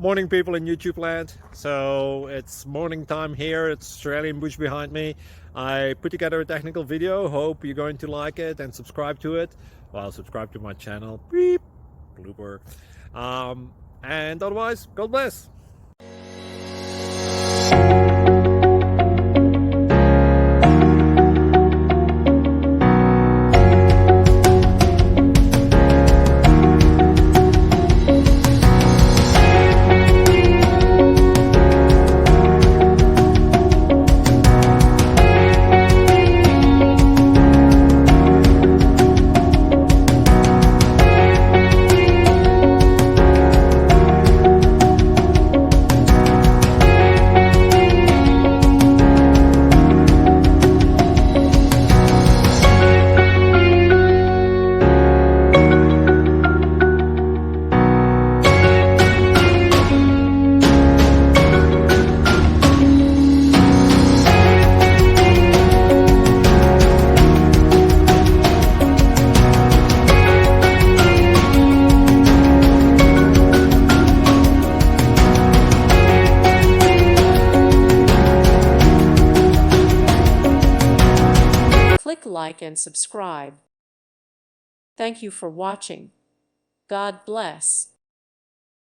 Morning, people in YouTube land. So it's morning time here. It's Australian bush behind me. I put together a technical video. Hope you're going to like it and subscribe to it. Well, subscribe to my channel. Beep. Blooper. And otherwise, God bless. Click like and subscribe. Thank you for watching. God bless.